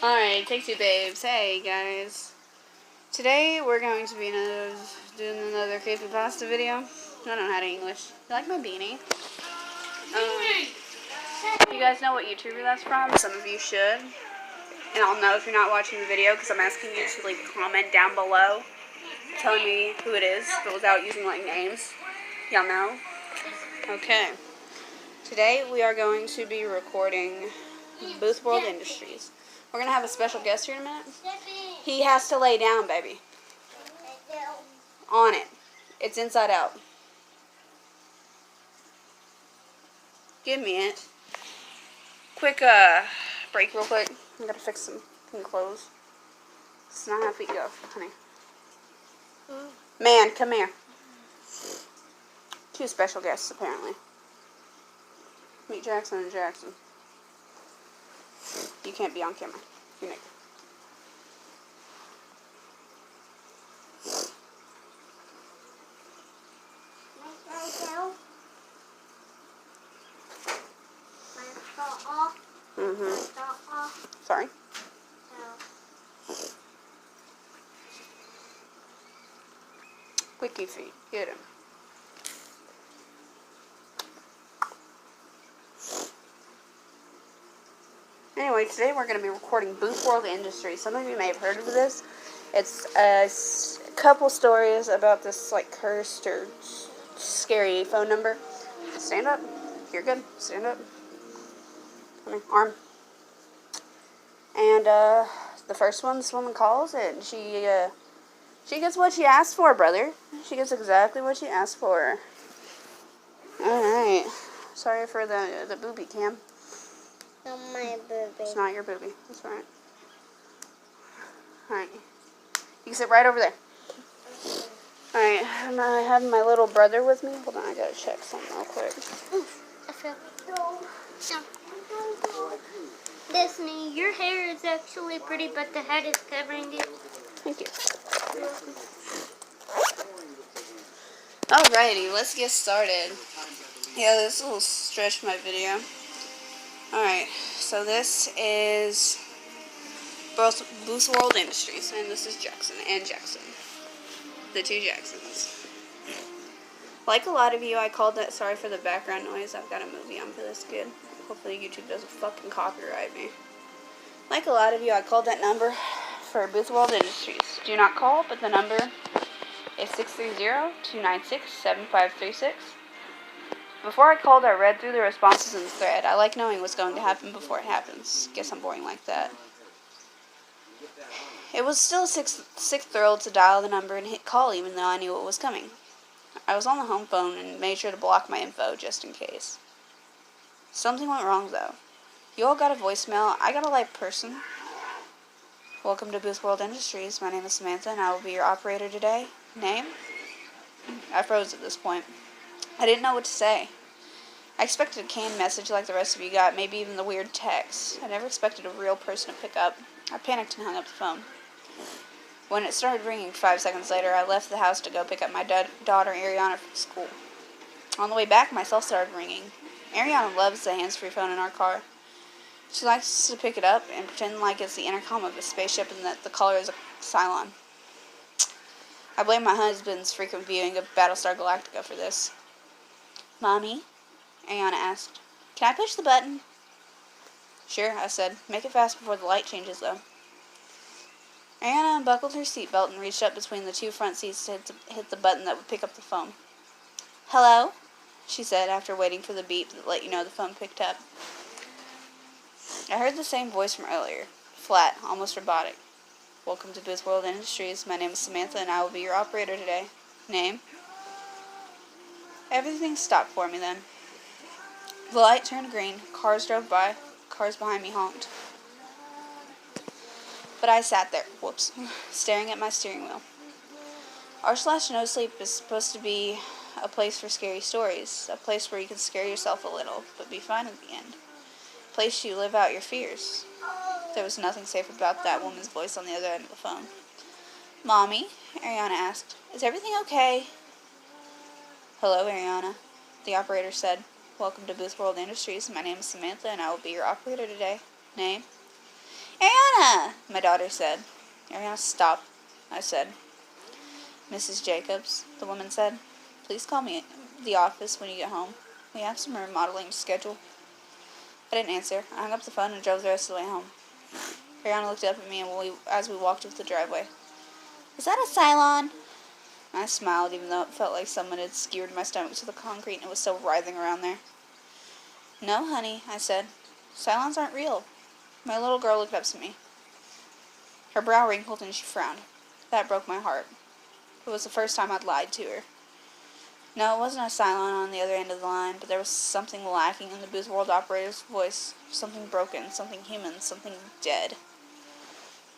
Alright, take two babes. Hey guys. Today we're going to be doing another creepypasta video. I don't know how to English. You like my beanie? You guys know what YouTuber that's from? Some of you should. And I'll know if you're not watching the video because I'm asking you to leave a comment down below telling me who it is, but without using like names. Y'all know? Okay. Today we are going to be recording Boothworld Industries. We're going to have a special guest here in a minute. He has to lay down, baby. On it. It's inside out. Give me it. Quick break real quick. I'm going to fix some clothes. It's not how feet go, honey. Man, come here. Two special guests, apparently. Meet Jackson and Jackson. You can't be on camera. You're naked. Sorry. Quickie feet. Get him. Anyway, today we're going to be recording Boothworld Industries. Some of you may have heard of this. It's a couple stories about this like cursed or scary phone number. Stand up. You're good. Stand up. Come here. Arm. And the first one, this woman calls it, and she gets what she asked for, brother. She gets exactly what she asked for. Alright. Sorry for the booby cam. Not my booby. It's not your booby. That's right. Alright. You can sit right over there. Alright. I'm having my little brother with me. Hold on, I gotta check something real quick. I feel. Disney, your hair is actually pretty, but the head is covering it. Thank you. Alrighty, let's get started. Yeah, this will stretch my video. Alright, so this is Boothworld Industries, and this is Jackson and Jackson. The two Jacksons. Like a lot of you, I called that, sorry for the background noise, I've got a movie on for this kid. Hopefully YouTube doesn't fucking copyright me. Like a lot of you, I called that number for Boothworld Industries. Do not call, but the number is 630-296-7536. Before I called, I read through the responses in the thread. I like knowing what's going to happen before it happens. Guess I'm boring like that. It was still a sick thrill to dial the number and hit call even though I knew what was coming. I was on the home phone and made sure to block my info just in case. Something went wrong though. You all got a voicemail. I got a live person. Welcome to Boothworld Industries. My name is Samantha and I will be your operator today. Name? I froze at this point. I didn't know what to say. I expected a canned message like the rest of you got, maybe even the weird text. I never expected a real person to pick up. I panicked and hung up the phone. When it started ringing 5 seconds later, I left the house to go pick up my daughter Ariana from school. On the way back, my cell started ringing. Ariana loves the hands-free phone in our car. She likes to pick it up and pretend like it's the intercom of a spaceship and that the caller is a Cylon. I blame my husband's frequent viewing of Battlestar Galactica for this. Mommy? Ariana asked. Can I push the button? Sure, I said. Make it fast before the light changes, though. Ariana unbuckled her seatbelt and reached up between the two front seats to hit the button that would pick up the phone. Hello? She said after waiting for the beep that let you know the phone picked up. I heard the same voice from earlier. Flat, almost robotic. Welcome to Boothworld Industries. My name is Samantha and I will be your operator today. Name? Everything stopped for me then. The light turned green, cars drove by, cars behind me honked. But I sat there, staring at my steering wheel. R/No Sleep is supposed to be a place for scary stories, a place where you can scare yourself a little, but be fine at the end. A place you live out your fears. There was nothing safe about that woman's voice on the other end of the phone. Mommy? Ariana asked. Is everything okay? Hello, Ariana. The operator said. Welcome to Boothworld Industries. My name is Samantha, and I will be your operator today. Name? Ariana! Ariana, my daughter said. Ariana, stop, I said. Mrs. Jacobs, the woman said, please call me at the office when you get home. We have some remodeling to schedule. I didn't answer. I hung up the phone and drove the rest of the way home. Ariana looked up at me as we walked up the driveway. Is that a Cylon? I smiled, even though it felt like someone had skewered my stomach to the concrete and it was still writhing around there. No, honey, I said. Cylons aren't real. My little girl looked up at me. Her brow wrinkled and she frowned. That broke my heart. It was the first time I'd lied to her. No, it wasn't a Cylon on the other end of the line, but there was something lacking in the Boothworld operator's voice. Something broken, something human, something dead.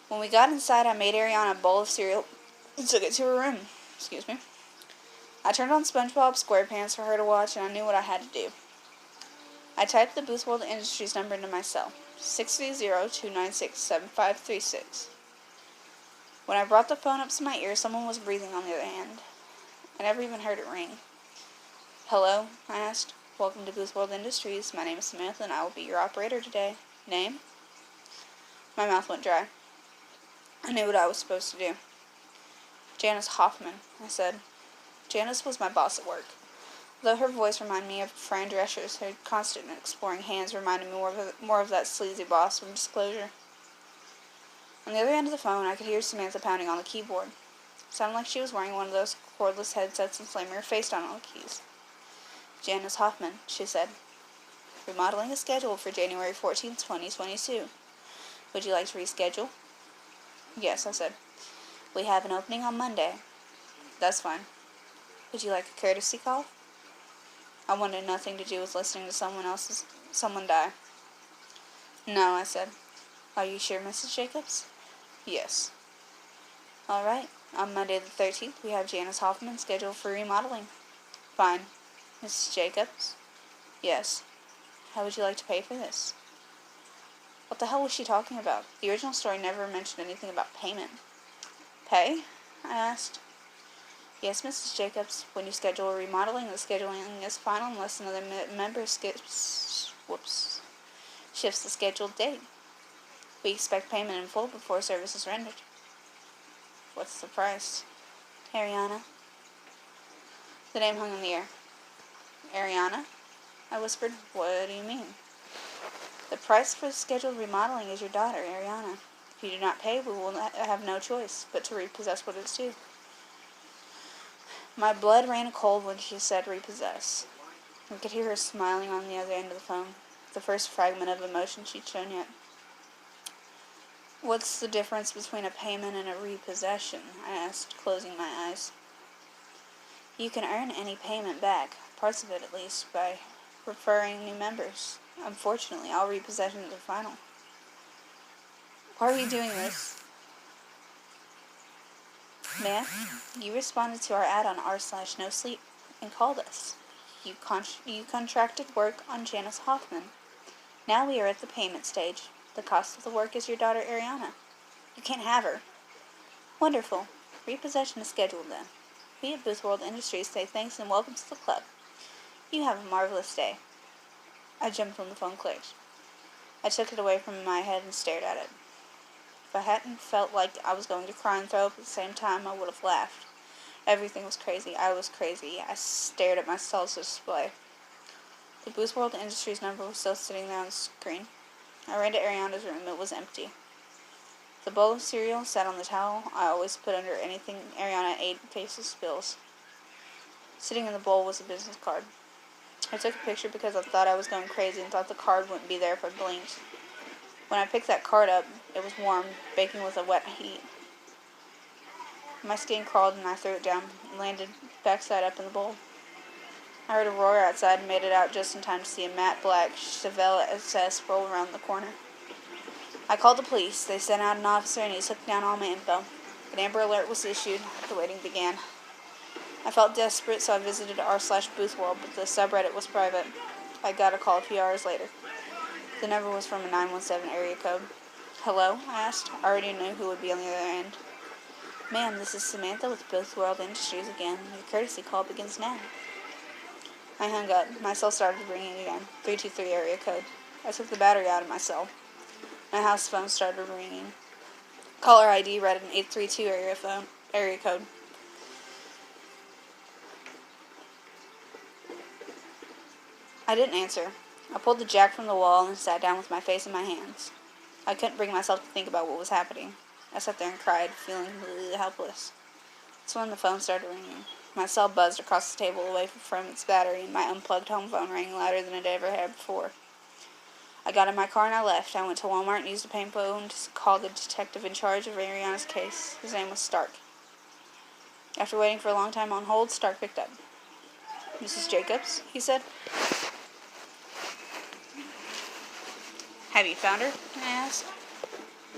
When we got inside, I made Ariana a bowl of cereal and took it to her room. Excuse me. I turned on SpongeBob SquarePants for her to watch, and I knew what I had to do. I typed the Boothworld Industries number into my cell, 630-296-7536. When I brought the phone up to my ear, someone was breathing on the other end. I never even heard it ring. Hello, I asked. Welcome to Boothworld Industries. My name is Samantha, and I will be your operator today. Name? My mouth went dry. I knew what I was supposed to do. Janice Hoffman, I said. Janice was my boss at work. Though her voice reminded me of Fran Drescher's, her constant and exploring hands reminded me more of that sleazy boss from Disclosure. On the other end of the phone, I could hear Samantha pounding on the keyboard. It sounded like she was wearing one of those cordless headsets and slamming her face down on the keys. Janice Hoffman, she said. Remodeling is scheduled for January 14th, 2022. Would you like to reschedule? Yes, I said. We have an opening on Monday. That's fine. Would you like a courtesy call? I wanted nothing to do with listening to someone die. No, I said. Are you sure, Mrs. Jacobs? Yes. All right. On Monday the 13th, we have Janice Hoffman scheduled for remodeling. Fine. Mrs. Jacobs? Yes. How would you like to pay for this? What the hell was she talking about? The original story never mentioned anything about payment. Pay? I asked. Yes, Mrs. Jacobs. When you schedule a remodeling, the scheduling is final unless another member shifts the scheduled date. We expect payment in full before service is rendered. What's the price? Ariana. The name hung in the air. Ariana? I whispered. What do you mean? The price for the scheduled remodeling is your daughter, Ariana. If you do not pay, we will have no choice but to repossess what is due. My blood ran cold when she said repossess. I could hear her smiling on the other end of the phone, the first fragment of emotion she'd shown yet. What's the difference between a payment and a repossession? I asked, closing my eyes. You can earn any payment back, parts of it at least, by referring new members. Unfortunately, all repossessions are final. Why are you doing this? Ma'am, you responded to our ad on r/no-sleep and called us. You contracted work on Janice Hoffman. Now we are at the payment stage. The cost of the work is your daughter Ariana. You can't have her. Wonderful. Repossession is scheduled then. We at Boothworld Industries say thanks and welcome to the club. You have a marvelous day. I jumped when the phone clicked. I took it away from my head and stared at it. If I hadn't felt like I was going to cry and throw up at the same time, I would have laughed. Everything was crazy. I was crazy. I stared at my cell's display. The Boothworld Industries number was still sitting there on the screen. I ran to Ariana's room. It was empty. The bowl of cereal sat on the towel I always put under anything Ariana ate in case of spills. Sitting in the bowl was a business card. I took a picture because I thought I was going crazy and thought the card wouldn't be there if I blinked. When I picked that card up, it was warm, baking with a wet heat. My skin crawled and I threw it down and landed backside up in the bowl. I heard a roar outside and made it out just in time to see a matte black Chevelle SS roll around the corner. I called the police. They sent out an officer and he took down all my info. An Amber Alert was issued. The waiting began. I felt desperate, so I visited r/Boothworld, but the subreddit was private. I got a call a few hours later. The number was from a 917 area code. Hello? I asked. I already knew who would be on the other end. Ma'am, this is Samantha with Boothworld Industries again. Your courtesy call begins now. I hung up. My cell started ringing again. 323 area code. I took the battery out of my cell. My house phone started ringing. Caller ID read an 832 area code. I didn't answer. I pulled the jack from the wall and sat down with my face in my hands. I couldn't bring myself to think about what was happening. I sat there and cried, feeling completely helpless. That's when the phone started ringing. My cell buzzed across the table away from its battery, and my unplugged home phone rang louder than it ever had before. I got in my car and I left. I went to Walmart and used a payphone to call the detective in charge of Ariana's case. His name was Stark. After waiting for a long time on hold, Stark picked up. "Mrs. Jacobs," he said. "Have you found her?" I asked.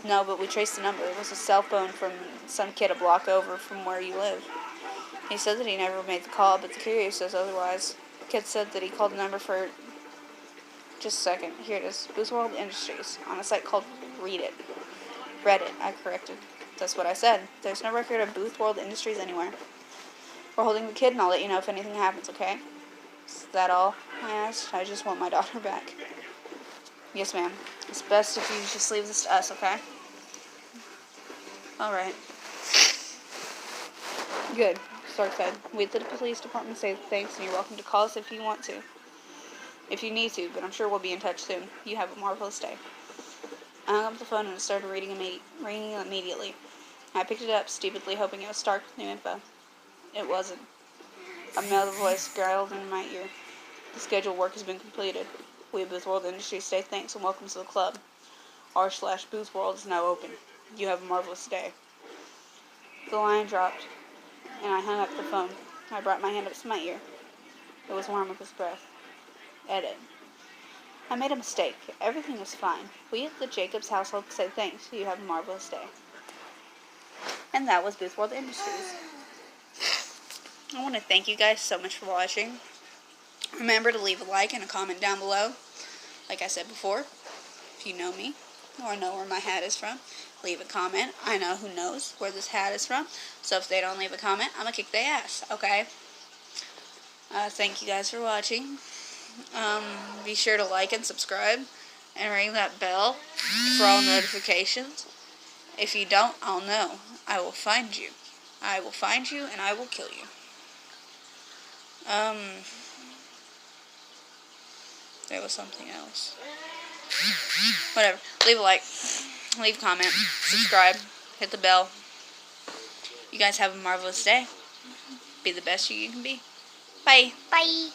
"No, but we traced the number. It was a cell phone from some kid a block over from where you live." He said that he never made the call, but the courier says otherwise. The kid said that he called the number for... Just a second. Here it is. Boothworld Industries, on a site called Reddit, I corrected. That's what I said. There's no record of Boothworld Industries anywhere. We're holding the kid, and I'll let you know if anything happens, okay? "Is that all?" I asked. "I just want my daughter back." "Yes, ma'am. It's best if you just leave this to us, okay?" "All right." "Good," Stark said. "We at the police department say thanks, and you're welcome to call us if you want to. If you need to, but I'm sure we'll be in touch soon. You have a marvelous day." I hung up the phone and it started ringing immediately. I picked it up, stupidly hoping it was Stark with new info. It wasn't. A male voice growled in my ear. "The scheduled work has been completed. We at Boothworld Industries say thanks and welcome to the club. r/Boothworld is now open. You have a marvelous day." The line dropped, and I hung up the phone. I brought my hand up to my ear. It was warm with his breath. Edit. I made a mistake. Everything was fine. We at the Jacobs household say thanks. You have a marvelous day. And that was Boothworld Industries. I want to thank you guys so much for watching. Remember to leave a like and a comment down below. Like I said before, if you know me or know where my hat is from, leave a comment. I know who knows where this hat is from. So if they don't leave a comment, I'm going to kick their ass, okay? Thank you guys for watching. Be sure to like and subscribe and ring that bell for all notifications. If you don't, I'll know. I will find you. I will find you and I will kill you. There was something else. Whatever. Leave a like. Leave a comment. Subscribe. Hit the bell. You guys have a marvelous day. Be the best you can be. Bye. Bye.